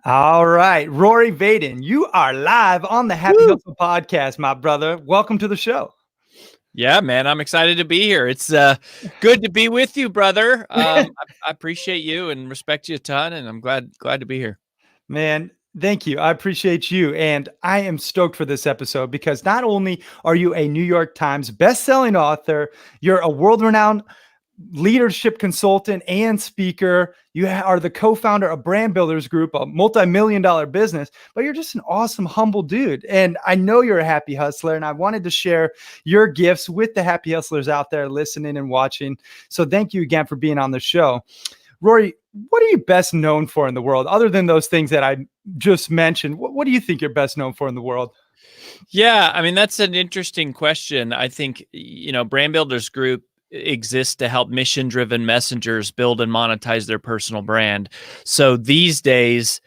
All right, Rory Vaden, you are live on the Happy Woo! Hustle podcast, my brother. Welcome to the show. Yeah, man, I'm excited to be here. It's good to be with you, brother. I appreciate you and respect you a ton, and I'm glad to be here. Man, thank you. I appreciate you. And I am stoked for this episode because not only are you a New York Times best-selling author, you're a world-renowned leadership consultant and speaker. You are the co-founder of Brand Builders Group, a multi-million-dollar business, but you're just an awesome, humble dude. And I know you're a happy hustler, and I wanted to share your gifts with the happy hustlers out there listening and watching. So thank you again for being on the show. Rory, what are you best known for in the world? Other than those things that I just mentioned, what do you think you're best known for in the world? Yeah, I mean, that's an interesting question. I think, Brand Builders Group exists to help mission-driven messengers build and monetize their personal brand. So these days,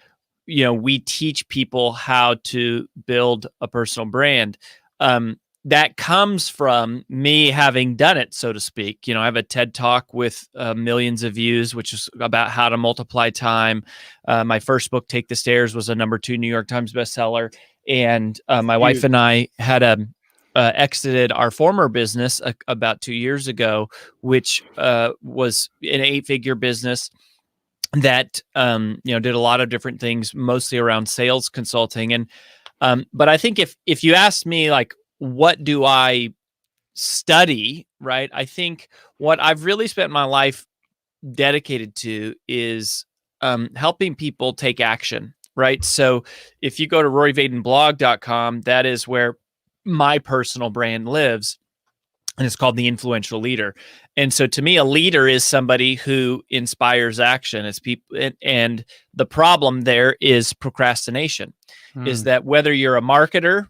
we teach people how to build a personal brand. That comes from me having done it, so to speak. I have a TED Talk with millions of views, which is about how to multiply time. My first book, Take the Stairs, was a #2 New York Times bestseller. And my wife and I had exited our former business about 2 years ago, which was an 8-figure business that did a lot of different things, mostly around sales consulting. And but I think if you ask me, like, what do I study, right? I think what I've really spent my life dedicated to is helping people take action, right? So if you go to roryvadenblog.com, that is where my personal brand lives. And it's called The Influential Leader. And so to me, a leader is somebody who inspires action. It's people, and the problem there is procrastination. Is that whether you're a marketer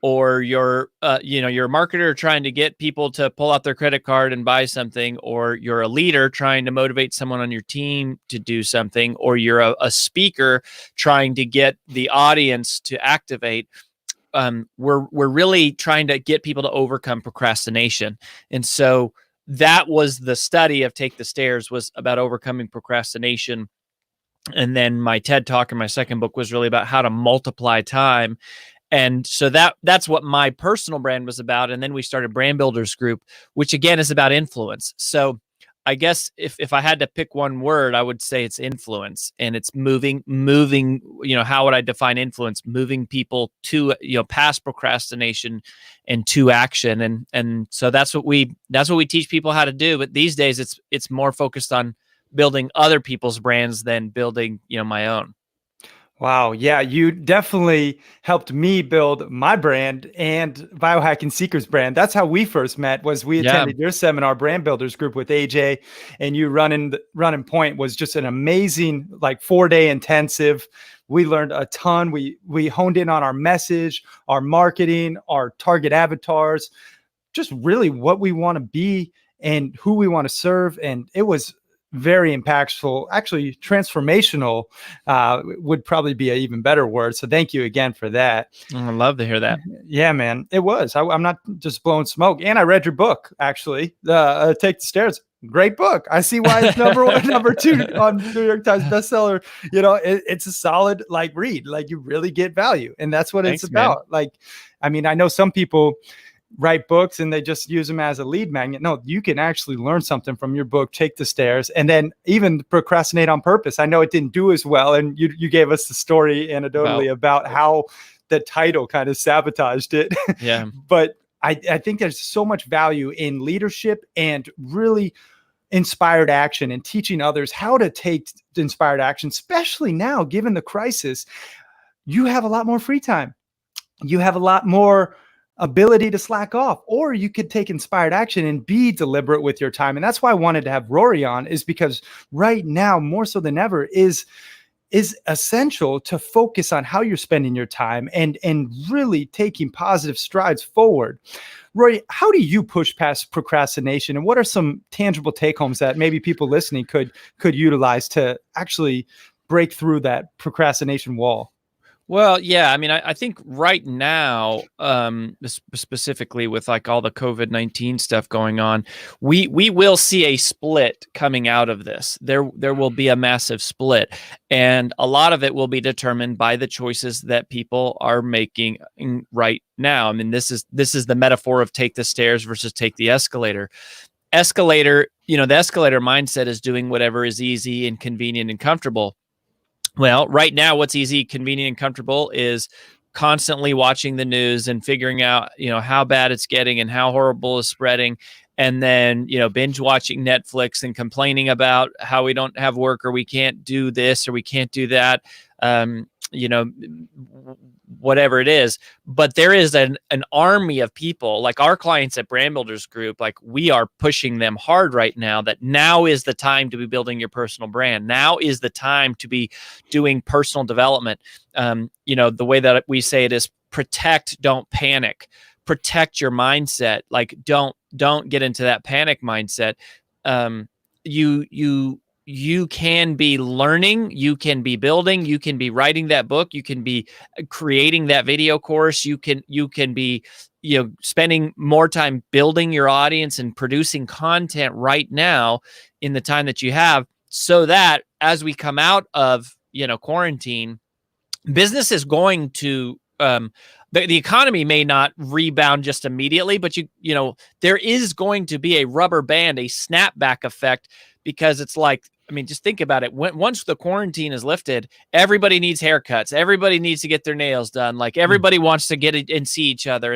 or you're a marketer trying to get people to pull out their credit card and buy something, or you're a leader trying to motivate someone on your team to do something, or you're a speaker trying to get the audience to activate, we're really trying to get people to overcome procrastination. And so that was the study of Take the Stairs, was about overcoming procrastination. And then my TED Talk and my second book was really about how to multiply time. And so that's what my personal brand was about. And then we started Brand Builders Group, which again is about influence. So I guess if I had to pick one word, I would say it's influence. And it's moving, how would I define influence? Moving people to, past procrastination and to action. And so that's what we teach people how to do. But these days it's more focused on building other people's brands than building, my own. Wow. Yeah, you definitely helped me build my brand and Biohacking Seekers brand. That's how we first met. Was we attended your seminar, Brand Builders Group, with AJ, and you running Point was just an amazing, like, 4-day intensive. We learned a ton. We honed in on our message, our marketing, our target avatars, just really what we want to be and who we want to serve. And it was very impactful, actually transformational, would probably be an even better word. So thank you again for that. I love to hear that. Yeah, man, it was. I'm not just blowing smoke. And I read your book, actually, Take the Stairs. Great book. I see why it's #2 on New York Times bestseller. It's a solid, like, read. Like, you really get value, and that's what it's about. Man. Like, I mean, I know some people write books and they just use them as a lead magnet. No, you can actually learn something from your book, Take the Stairs, and then even Procrastinate on Purpose. I know it didn't do as well, and you gave us the story anecdotally about how the title kind of sabotaged it. Yeah. But I think there's so much value in leadership and really inspired action and teaching others how to take inspired action, especially now, given the crisis. You have a lot more free time. You have a lot more ability to slack off, or you could take inspired action and be deliberate with your time. And that's why I wanted to have Rory on, is because right now, more so than ever, is essential to focus on how you're spending your time and really taking positive strides forward. Rory, how do you push past procrastination, and what are some tangible take-homes that maybe people listening could utilize to actually break through that procrastination wall? Well, yeah, I mean, I think right now, specifically with like all the COVID-19 stuff going on, we will see a split coming out of this. There will be a massive split, and a lot of it will be determined by the choices that people are making right now. I mean, this is the metaphor of take the stairs versus take the escalator. Escalator, the escalator mindset is doing whatever is easy and convenient and comfortable. Well, right now, what's easy, convenient, and comfortable is constantly watching the news and figuring out, how bad it's getting and how horrible it's spreading. And then, binge watching Netflix and complaining about how we don't have work or we can't do this or we can't do that. Whatever it is. But there is an army of people, like our clients at Brand Builders Group, like we are pushing them hard right now that now is the time to be building your personal brand. Now is the time to be doing personal development. The way that we say it is protect, don't panic. Protect your mindset. Like don't get into that panic mindset. You can be learning, you can be building, you can be writing that book, you can be creating that video course, you can be spending more time building your audience and producing content right now in the time that you have, so that as we come out of quarantine, business is going to the economy may not rebound just immediately, but there is going to be a rubber band, a snapback effect, because it's like, I mean, just think about it. Once the quarantine is lifted, everybody needs haircuts. Everybody needs to get their nails done. Like everybody wants to get it and see each other.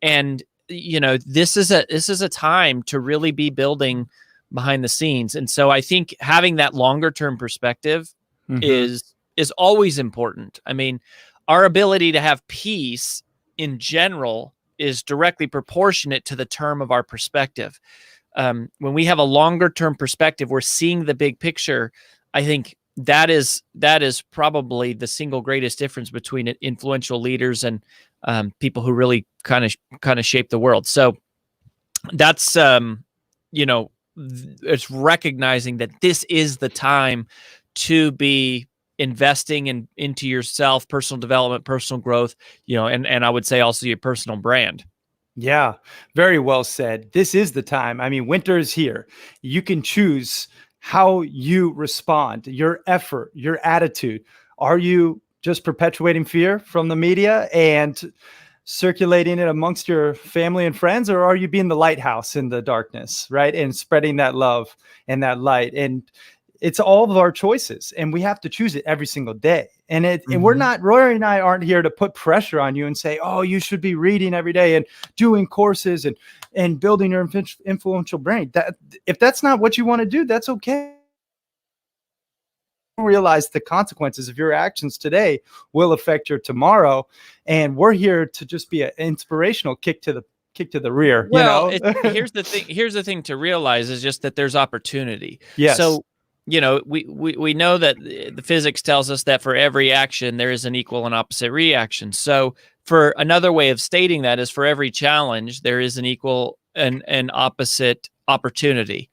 And this is a time to really be building behind the scenes. And so I think having that longer term perspective is always important. I mean, our ability to have peace in general is directly proportionate to the term of our perspective. When we have a longer term perspective, we're seeing the big picture. I think that is probably the single greatest difference between influential leaders and people who really kind of shape the world. So that's it's recognizing that this is the time to be investing into yourself, personal development, personal growth, and I would say also your personal brand. Yeah, very well said. This is the time. I mean, winter is here. You can choose how you respond, your effort, your attitude. Are you just perpetuating fear from the media and circulating it amongst your family and friends, or are you being the lighthouse in the darkness, right? And spreading that love and that light. And it's all of our choices, and we have to choose it every single day. And and we're not, Rory and I aren't here to put pressure on you and say, oh, you should be reading every day and doing courses and building your influential brand. That if that's not what you want to do, that's okay. Realize the consequences of your actions today will affect your tomorrow. And we're here to just be an inspirational kick to the rear. Well, here's the thing to realize is just that there's opportunity. Yes. So, we know that the physics tells us that for every action, there is an equal and opposite reaction. So for another way of stating that is for every challenge, there is an equal and opposite opportunity.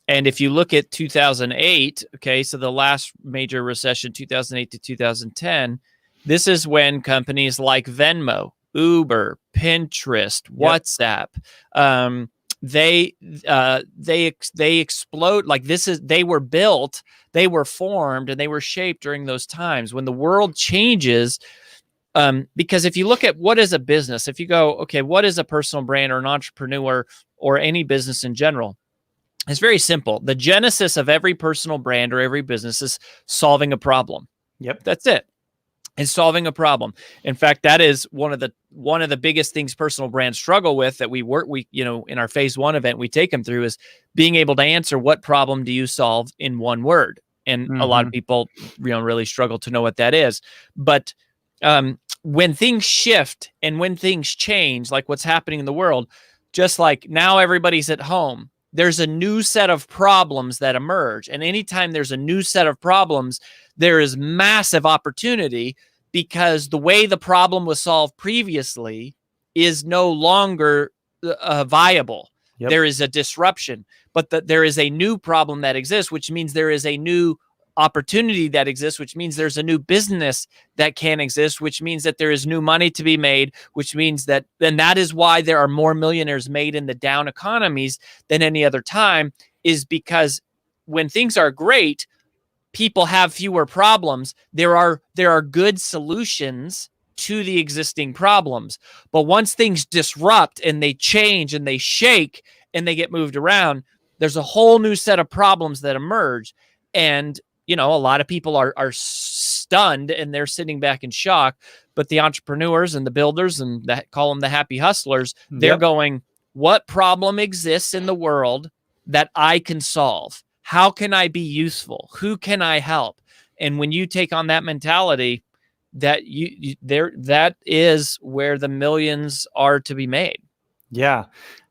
And if you look at 2008, okay, so the last major recession, 2008 to 2010, this is when companies like Venmo, Uber, Pinterest, WhatsApp, they explode. Like they were built, they were formed, and they were shaped during those times when the world changes. Because if you look at what is a business, if you go, okay, what is a personal brand or an entrepreneur or any business in general? It's very simple. The genesis of every personal brand or every business is solving a problem. Yep. That's it. It's solving a problem. In fact, that is one of the biggest things personal brands struggle with that we in our phase 1 event, we take them through is being able to answer what problem do you solve in one word. And a lot of people, really struggle to know what that is. But when things shift and when things change, like what's happening in the world, just like now everybody's at home, there's a new set of problems that emerge. And anytime there's a new set of problems, there is massive opportunity because the way the problem was solved previously is no longer viable. Yep. There is a disruption, but there is a new problem that exists, which means there is a new opportunity that exists, which means there's a new business that can exist, which means that there is new money to be made, which means that then that is why there are more millionaires made in the down economies than any other time, is because when things are great, people have fewer problems. There are good solutions to the existing problems. But once things disrupt and they change and they shake and they get moved around, there's a whole new set of problems that emerge. And, a lot of people are stunned and they're sitting back in shock. But the entrepreneurs and the builders, and that call them the happy hustlers, they're going, what problem exists in the world that I can solve? How can I be useful? Who can I help? And when you take on that mentality, that that is where the millions are to be made. Yeah.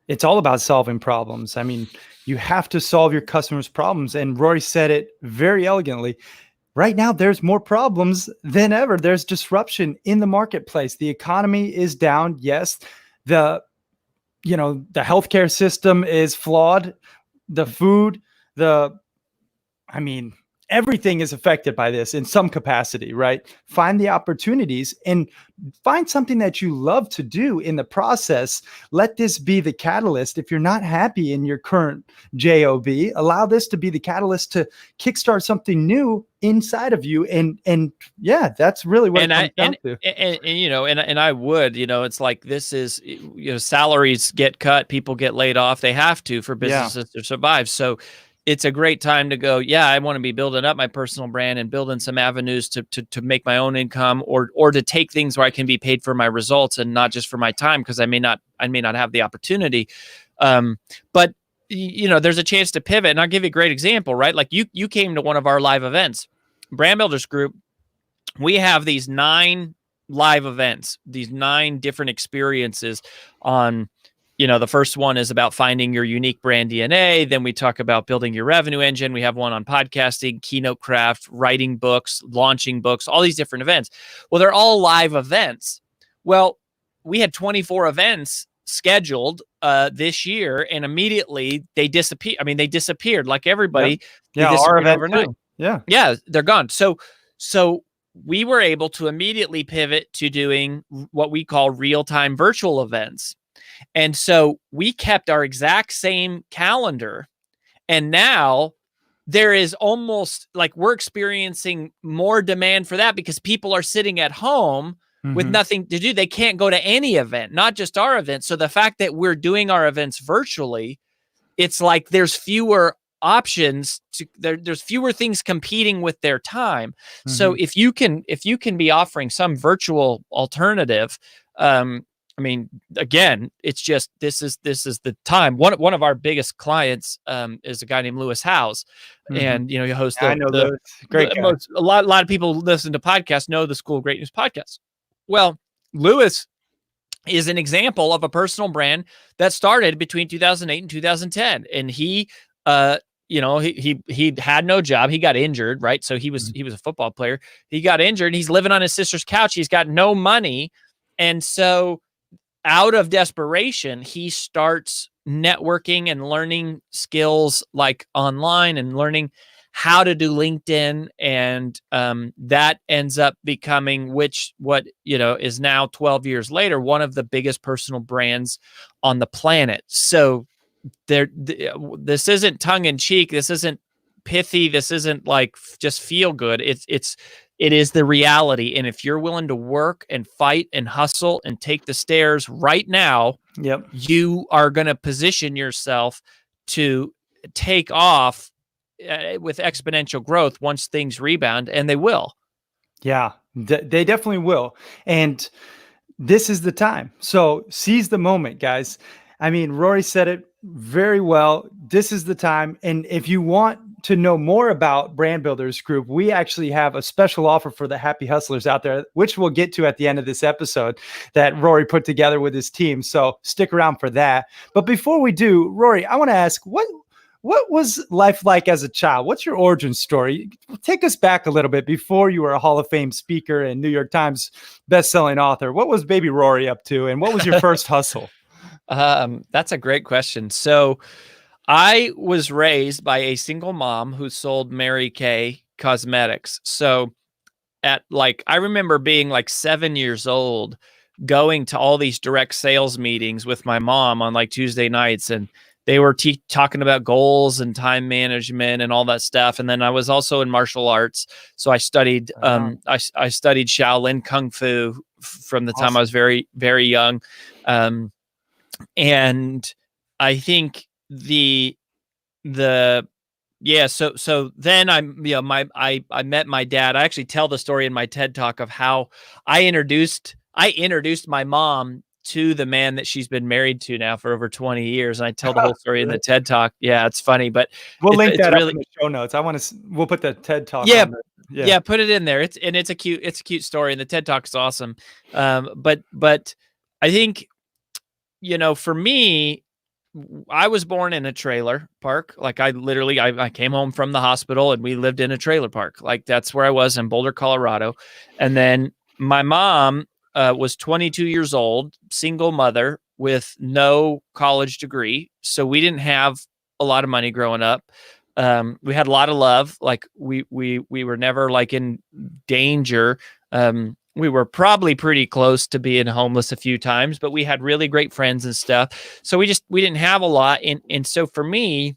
It's all about solving problems. I mean, you have to solve your customers' problems. And Rory said it very elegantly. Right now, there's more problems than ever. There's disruption in the marketplace. The economy is down. Yes. The healthcare system is flawed. The food, everything is affected by this in some capacity, right? Find the opportunities and find something that you love to do in the process. Let this be the catalyst. If you're not happy in your current job, allow this to be the catalyst to kickstart something new inside of you. And yeah, that's really what it comes down to. And I would, it's like, this is, salaries get cut, people get laid off. They have to for businesses to survive. So it's a great time to go, I want to be building up my personal brand and building some avenues to make my own income, or to take things where I can be paid for my results and not just for my time, because I may not have the opportunity. But there's a chance to pivot. And I'll give you a great example, right? Like you came to one of our live events, Brand Builders Group. We have these 9 live events, these 9 different experiences on, the first one is about finding your unique brand DNA. Then we talk about building your revenue engine. We have one on podcasting, Keynote craft, writing books, launching books, all these different events. Well, they're all live events. Well, we had 24 events scheduled this year, and immediately they disappeared. I mean, they disappeared like everybody. Yeah, our event overnight. Too. Yeah, they're gone. So we were able to immediately pivot to doing what we call real-time virtual events. And so we kept our exact same calendar. And now there is almost like we're experiencing more demand for that because people are sitting at home with nothing to do. They can't go to any event, not just our event. So the fact that we're doing our events virtually, it's like there's fewer options there's fewer things competing with their time. So if you can be offering some virtual alternative, again, it's just this is the time. One of our biggest clients is a guy named Lewis Howes, and he hosts. I know Lewis. Great guy. A lot of people listen to podcasts know the School of Great News podcast. Well, Lewis is an example of a personal brand that started between 2008 and 2010, and he had no job. He got injured, right? So he was a football player. He got injured. And he's living on his sister's couch. He's got no money, and so out of desperation, he starts networking and learning skills like online and learning how to do LinkedIn. And that ends up becoming what is now 12 years later, one of the biggest personal brands on the planet. So this isn't tongue in cheek. This isn't pithy. This isn't like just feel good. It is the reality. And if you're willing to work and fight and hustle and take the stairs right now, you are going to position yourself to take off with exponential growth once things rebound, and they will. Yeah, they definitely will. And this is the time. So seize the moment, guys. I mean, Rory said it very well. This is the time. And if you want to know more about Brand Builders Group, we actually have a special offer for the happy hustlers out there, which we'll get to at the end of this episode that Rory put together with his team. So stick around for that. But before we do, Rory, I want to ask, what was life like as a child? What's your origin story? Take us back a little bit before you were a Hall of Fame speaker and New York Times bestselling author. What was baby Rory up to? And what was your first hustle? That's a great question. So I was raised by a single mom who sold Mary Kay cosmetics. So I remember being like 7 years old, going to all these direct sales meetings with my mom on like Tuesday nights, and they were talking about goals and time management and all that stuff. And then I was also in martial arts, so I studied I studied Shaolin Kung Fu from the time I was very, very young, and I think so then I met my dad. I actually tell the story in my TED Talk of how I introduced my mom to the man that she's been married to now for over 20 years. And I tell the whole story in the TED Talk. Yeah, it's funny, but we'll link that up in the show notes. We'll put the TED Talk on there. Yeah, put it in there. It's a cute story, and the TED Talk is awesome. But I think, for me, I was born in a trailer park. Like I came home from the hospital and we lived in a trailer park. Like that's where I was in Boulder, Colorado. And then my mom was 22 years old, single mother with no college degree. So we didn't have a lot of money growing up. We had a lot of love. Like we were never like in danger. We were probably pretty close to being homeless a few times, but we had really great friends and stuff. So we didn't have a lot. And so for me,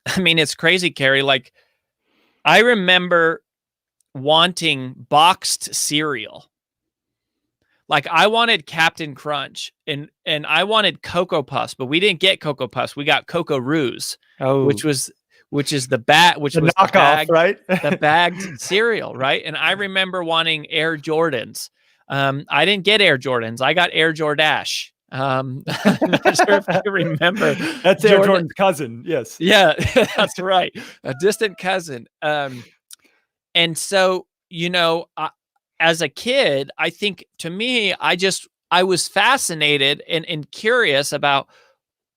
I mean, it's crazy, Cary. Like I remember wanting boxed cereal. Like I wanted Captain Crunch and I wanted Cocoa Puffs, but we didn't get Cocoa Puffs. We got Cocoa Roos, which was the knockoff, right? The bagged cereal, right? And I remember wanting Air Jordans. I didn't get Air Jordans. I got Air Jordache. I'm not sure if you remember. That's Air Jordan's cousin. Yes. Yeah, that's right. A distant cousin. And so, as a kid, I think to me, I was fascinated and curious about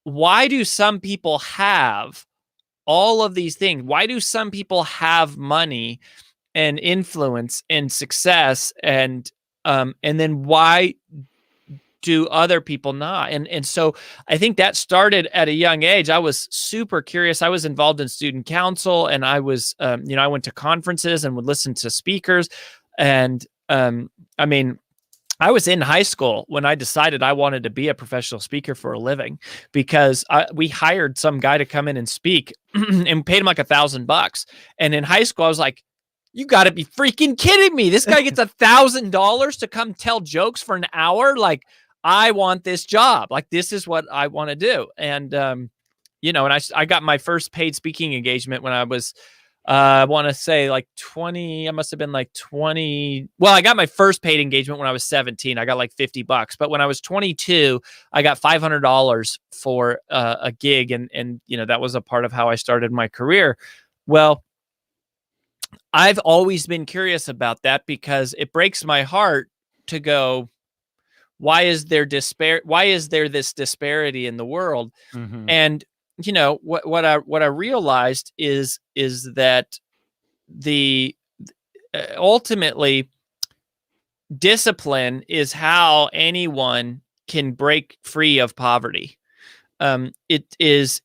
why do some people have all of these things? Why do some people have money and influence and success, and then why do other people not? And so I think that started at a young age. I was super curious. I was involved in student council, and I was, I went to conferences and would listen to speakers. And I mean, I was in high school when I decided I wanted to be a professional speaker for a living, because we hired some guy to come in and speak and paid him like $1,000. And in high school, I was like, you got to be freaking kidding me. This guy gets $1,000 to come tell jokes for an hour. Like, I want this job. Like, this is what I want to do. And, and I got my first paid speaking engagement when I was, I want to say like 20, I must have been like 20. Well, I got my first paid engagement when I was 17. I got like $50. But when I was 22, I got $500 for a gig. And, that was a part of how I started my career. Well, I've always been curious about that, because it breaks my heart to go, why is there this disparity in the world? Mm-hmm. And what I realized is that ultimately discipline is how anyone can break free of poverty. It is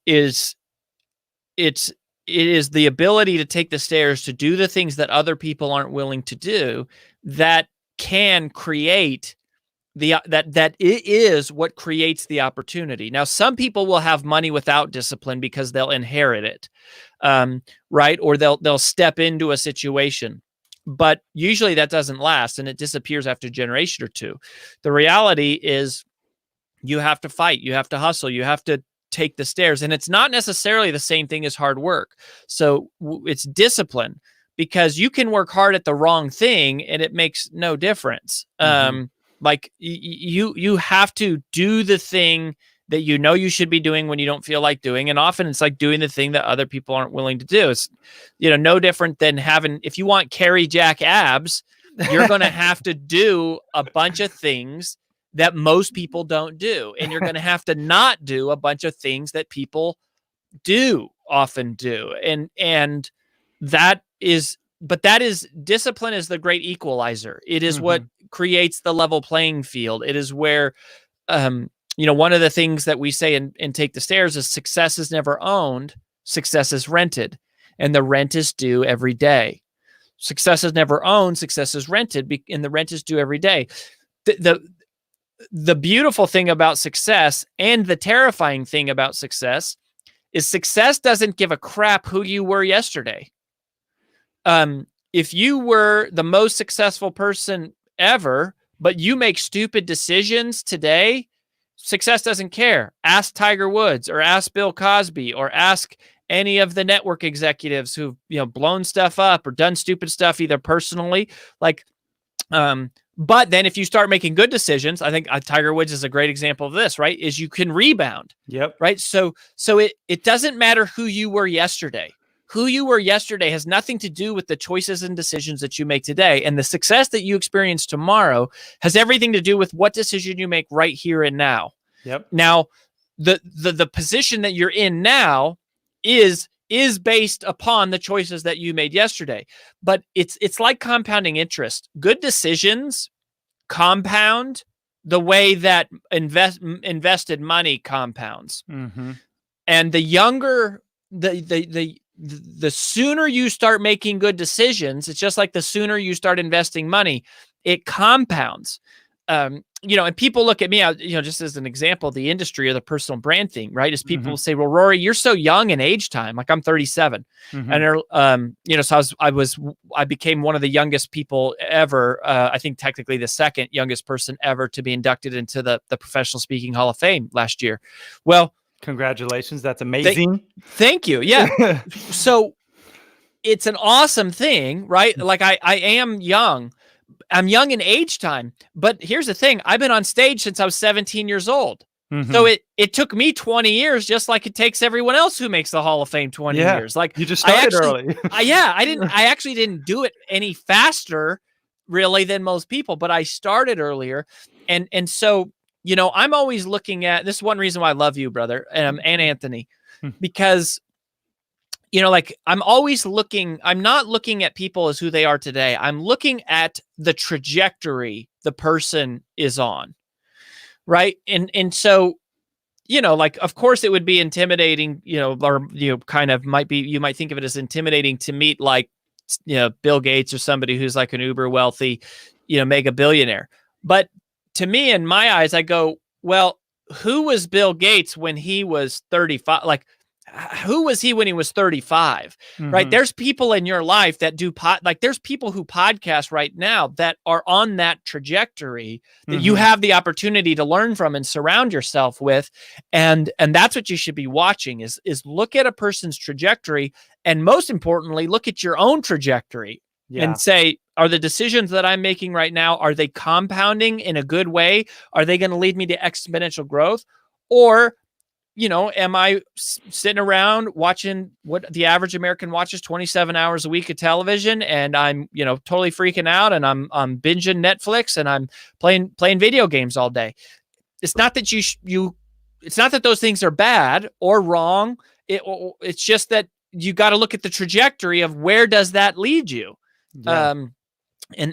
the ability to take the stairs, to do the things that other people aren't willing to do, that can create that it is what creates the opportunity. Now, some people will have money without discipline because they'll inherit it, right? Or they'll step into a situation, but usually that doesn't last and it disappears after a generation or two. The reality is you have to fight, you have to hustle, you have to take the stairs, and it's not necessarily the same thing as hard work. So it's discipline, because you can work hard at the wrong thing and it makes no difference. Mm-hmm. Like you have to do the thing that you should be doing when you don't feel like doing. And often it's like doing the thing that other people aren't willing to do. It's, no different than if you want Cary Jack abs, you're going to have to do a bunch of things that most people don't do. And you're going to have to not do a bunch of things that people often do. And that is discipline is the great equalizer. It is what creates the level playing field. It is where, one of the things that we say in Take the Stairs is success is never owned, success is rented. and the rent is due every day. Success is never owned, success is rented, and the rent is due every day. The beautiful thing about success and the terrifying thing about success is success doesn't give a crap who you were yesterday. If you were the most successful person ever, but you make stupid decisions today, success doesn't care. Ask Tiger Woods or ask Bill Cosby or ask any of the network executives who've blown stuff up or done stupid stuff either personally, but then if you start making good decisions, I think Tiger Woods is a great example of this, right? Is you can rebound. Yep. Right. So it doesn't matter who you were yesterday. Who you were yesterday has nothing to do with the choices and decisions that you make today. And the success that you experience tomorrow has everything to do with what decision you make right here and now. Yep. Now, the position that you're in now is based upon the choices that you made yesterday. But it's like compounding interest. Good decisions compound the way that invested money compounds. Mm-hmm. And the younger, the sooner you start making good decisions, it's just like the sooner you start investing money, it compounds. And people look at me, just as an example, the industry or the personal brand thing, right? Is people say, well, Rory, you're so young in age time. Like I'm 37. And, so I became one of the youngest people ever. I think technically the second youngest person ever to be inducted into the Professional Speaking Hall of Fame last year. Well, congratulations. That's amazing. Thank you. Yeah. So it's an awesome thing, right? Like I am young. I'm young in age time, but here's the thing. I've been on stage since I was 17 years old. Mm-hmm. So it took me 20 years, just like it takes everyone else who makes the Hall of Fame 20 years. Like you just started early. I actually didn't do it any faster really than most people, but I started earlier. And so, I'm always looking at, this is one reason why I love you, brother, and Anthony, because I'm always looking, I'm not looking at people as who they are today. I'm looking at the trajectory the person is on. Right. And so, of course it would be intimidating, or, kind of you might think of it as intimidating to meet Bill Gates or somebody who's like an uber wealthy, mega billionaire. But to me, in my eyes, I go, well, who was Bill Gates when he was 35? Like, who was he when he was 35? Mm-hmm. Right. There's people in your life that do there's people who podcast right now that are on that trajectory that you have the opportunity to learn from and surround yourself with. And that's what you should be watching is look at a person's trajectory. And most importantly, look at your own trajectory and say, are the decisions that I'm making right now, are they compounding in a good way? Are they going to lead me to exponential growth? Or am I sitting around watching what the average American watches 27 hours a week of television, and I'm, totally freaking out, and I'm binging Netflix, and I'm playing video games all day? It's not that it's not that those things are bad or wrong. It's just that you got to look at the trajectory of where does that lead you, and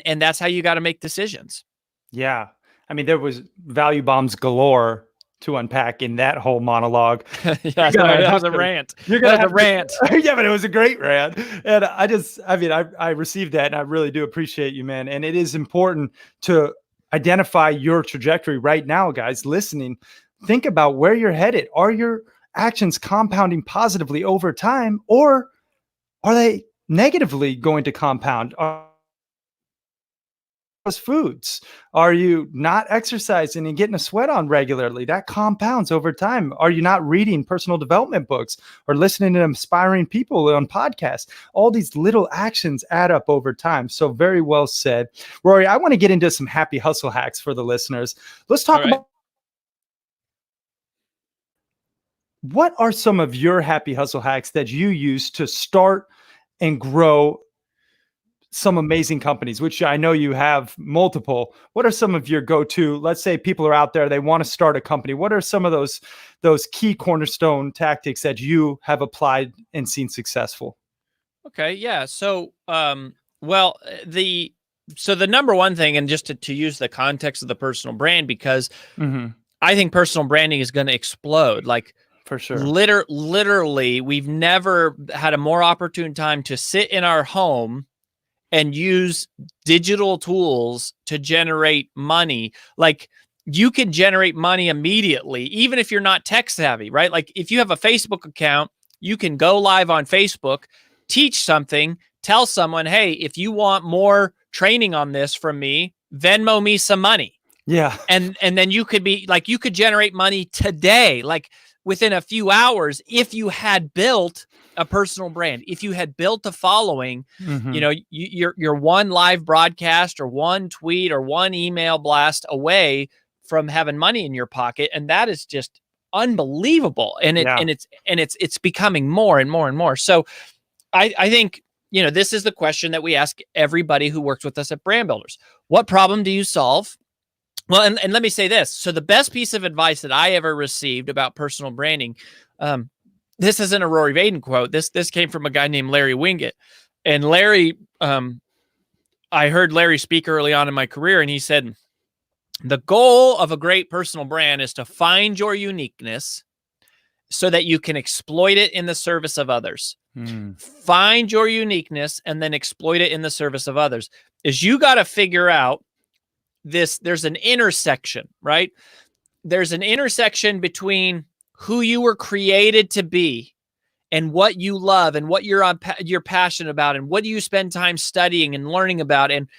that's how you got to make decisions. Yeah, I mean, there was value bombs galore to unpack in that whole monologue. That was a rant. You're gonna have a rant. Yeah, but it was a great rant. And I received that, and I really do appreciate you, man. And it is important to identify your trajectory right now, guys listening. Think about where you're headed. Are your actions compounding positively over time, or are they negatively going to compound? Foods? Are you not exercising and getting a sweat on regularly? That compounds over time. Are you not reading personal development books or listening to inspiring people on podcasts? All these little actions add up over time. So very well said. Rory, I want to get into some happy hustle hacks for the listeners. Let's talk about what are some of your happy hustle hacks that you use to start and grow some amazing companies, which I know you have multiple. What are some of your go-to? Let's say people are out there, they want to start a company. What are some of those key cornerstone tactics that you have applied and seen successful? Okay, yeah. So, the number one thing, and just to use the context of the personal brand, because I think personal branding is going to explode. Like For sure. Literally, we've never had a more opportune time to sit in our home and use digital tools to generate money. Like, you can generate money immediately, even if you're not tech savvy, right? Like, if you have a Facebook account, you can go live on Facebook, teach something, tell someone, hey, if you want more training on this from me, Venmo me some money. Yeah. And then you could be like, you could generate money today, like within a few hours, if you had built a personal brand, if you had built a following. You know, you're one live broadcast or one tweet or one email blast away from having money in your pocket. And that is just unbelievable. And it's becoming more and more and more. So I think, you know, this is the question that we ask everybody who works with us at Brand Builders. What problem do you solve? Well, and let me say this. So the best piece of advice that I ever received about personal branding, this isn't a Rory Vaden quote. This came from a guy named Larry Winget. And Larry, I heard Larry speak early on in my career, and he said, the goal of a great personal brand is to find your uniqueness so that you can exploit it in the service of others. Find your uniqueness and then exploit it in the service of others. Is you got to figure out this. There's an intersection, right? There's an intersection between who you were created to be and what you love and what you're passionate about and what do you spend time studying and learning about and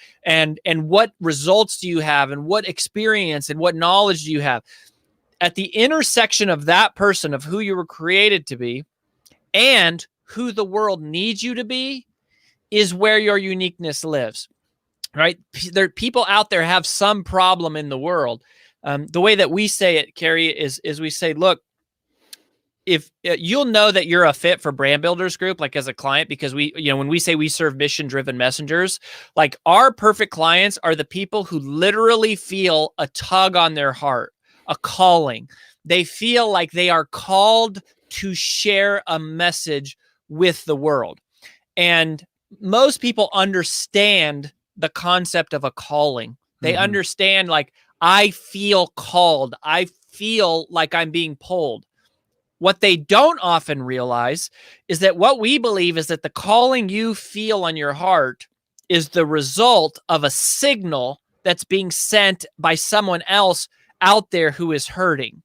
what results do you have and what experience and what knowledge do you have. At the intersection of that person, of who you were created to be and who the world needs you to be, is where your uniqueness lives, right? There, people out there have some problem in the world. The way that we say it, Cary, is we say, look, if you'll know that you're a fit for Brand Builders Group, like as a client, because we, you know, when we say we serve mission-driven messengers, like our perfect clients are the people who literally feel a tug on their heart, a calling. They feel like they are called to share a message with the world. And most people understand the concept of a calling. They understand, like, I feel called. I feel like I'm being pulled. What they don't often realize is that what we believe is that the calling you feel on your heart is the result of a signal that's being sent by someone else out there who is hurting.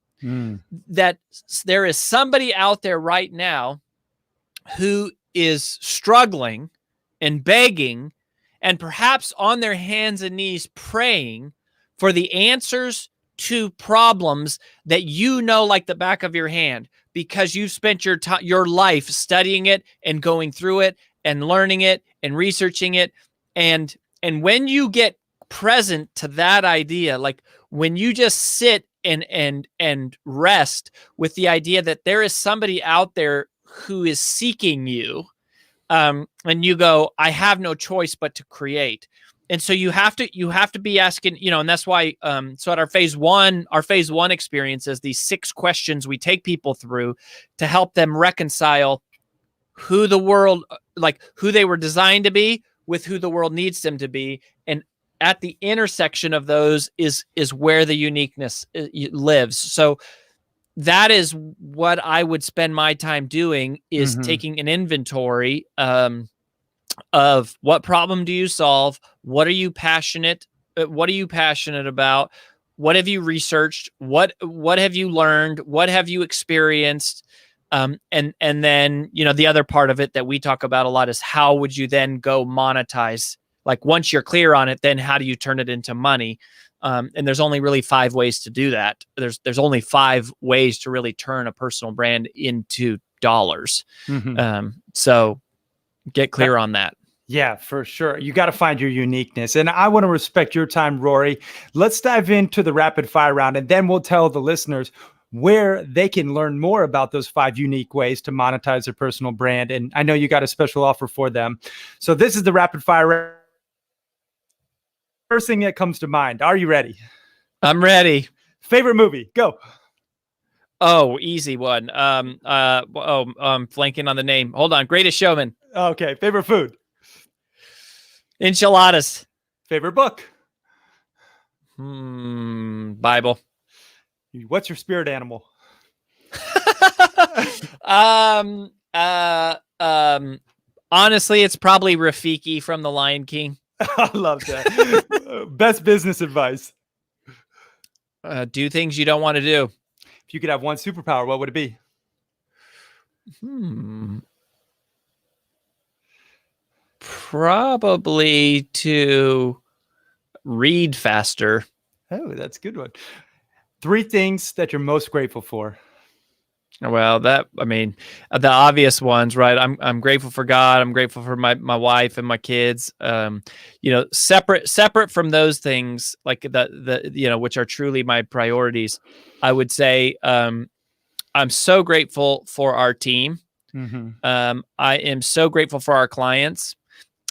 That there is somebody out there right now who is struggling and begging and perhaps on their hands and knees praying for the answers to problems that you know like the back of your hand, because you've spent your life studying it and going through it and learning it and researching it. And when you get present to that idea, like when you just sit and rest with the idea that there is somebody out there who is seeking you, and you go, I have no choice but to create. And so you have to be asking, you know, and that's why, so at our phase one experiences, these 6 questions we take people through to help them reconcile who the world, like who they were designed to be with who the world needs them to be. And at the intersection of those is where the uniqueness lives. So that is what I would spend my time doing, is taking an inventory, of what problem do you solve? What are you passionate? What are you passionate about? What have you researched? What have you learned? What have you experienced? And then, you know, the other part of it that we talk about a lot is how would you then go monetize? Like once you're clear on it, then how do you turn it into money? And there's only really 5 ways to do that. There's only 5 ways to really turn a personal brand into dollars. So get clear on that. Yeah, for sure. You got to find your uniqueness. And I want to respect your time, Rory. Let's dive into the rapid fire round, and then we'll tell the listeners where they can learn more about those 5 unique ways to monetize their personal brand. And I know you got a special offer for them. So this is the rapid fire round. First thing that comes to mind. Are you ready? I'm ready. Favorite movie? Go. Oh, easy one. I'm flanking on the name. Hold on. Greatest Showman. Okay. Favorite food? Enchiladas. Favorite book? Bible. What's your spirit animal? um, uh, um, Honestly, it's probably Rafiki from The Lion King. I love that. Best business advice. Do things you don't want to do. If you could have one superpower, what would it be? Probably to read faster. Oh, that's a good one. 3 things that you're most grateful for. Well, the obvious ones, right? I'm grateful for God. I'm grateful for my wife and my kids. Separate from those things, like the which are truly my priorities. I would say I'm so grateful for our team. Mm-hmm. I am so grateful for our clients.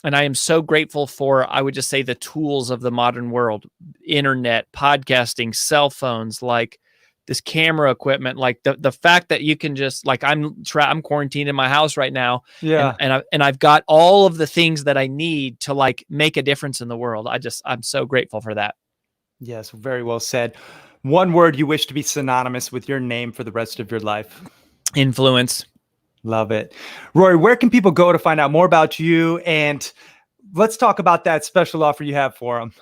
And I am so grateful for, I would just say, the tools of the modern world, internet, podcasting, cell phones, like this camera equipment, like the fact that you can just, like, I'm quarantined in my house right now. Yeah. And I've got all of the things that I need to, like, make a difference in the world. I'm so grateful for that. Yes, very well said. One word you wish to be synonymous with your name for the rest of your life. Influence. Love it. Rory, where can people go to find out more about you? And let's talk about that special offer you have for them.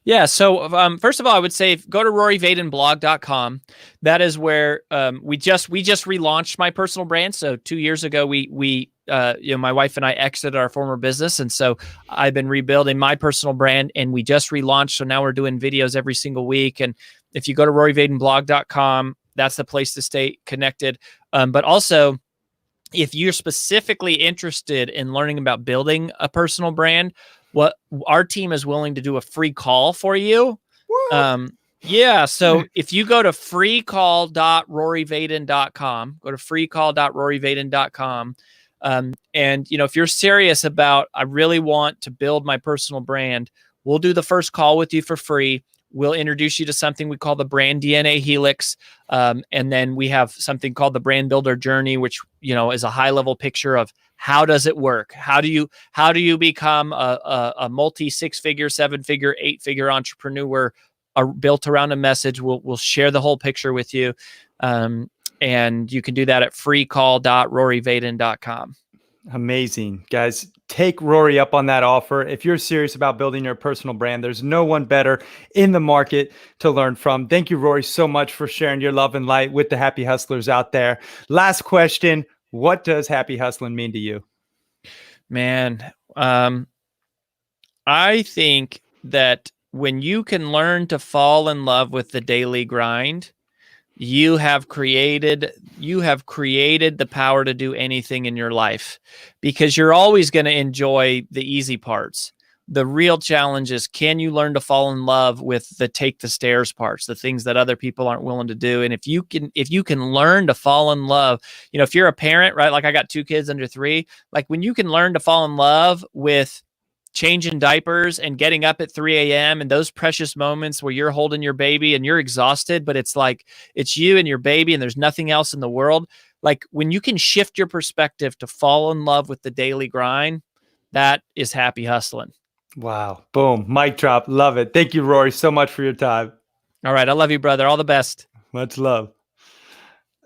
Yeah. So first of all, I would say go to roryvadenblog.com. That is where we just relaunched my personal brand. So 2 years ago, we my wife and I exited our former business. And so I've been rebuilding my personal brand, and we just relaunched. So now we're doing videos every single week. And if you go to roryvadenblog.com, that's the place to stay connected. But also, if you're specifically interested in learning about building a personal brand, what our team is willing to do a free call for you. Yeah. So if you go to freecall.roryvaden.com, go to freecall.roryvaden.com. And if you're serious about, I really want to build my personal brand, we'll do the first call with you for free. We'll introduce you to something we call the brand DNA Helix. And then we have something called the brand builder journey, which, is a high level picture of how does it work? How do you become a multi 6-figure, 7-figure, 8-figure entrepreneur built around a message? We'll share the whole picture with you. And you can do that at freecall.roryvaden.com. Amazing. Guys, take Rory up on that offer. If you're serious about building your personal brand, there's no one better in the market to learn from. Thank you, Rory, so much for sharing your love and light with the happy hustlers out there. Last question. What does happy hustling mean to you? Man, I think that when you can learn to fall in love with the daily grind, you have created the power to do anything in your life, because you're always going to enjoy the easy parts. The real challenge is, can you learn to fall in love with the take the stairs parts, the things that other people aren't willing to do? And if you can learn to fall in love, if you're a parent, right? Like I got 2 kids under 3, like when you can learn to fall in love with changing diapers and getting up at 3 a.m. and those precious moments where you're holding your baby and you're exhausted, but it's like, it's you and your baby and there's nothing else in the world. Like when you can shift your perspective to fall in love with the daily grind, that is happy hustling. Wow. Boom. Mic drop. Love it. Thank you, Rory, so much for your time. All right. I love you, brother. All the best. Much love.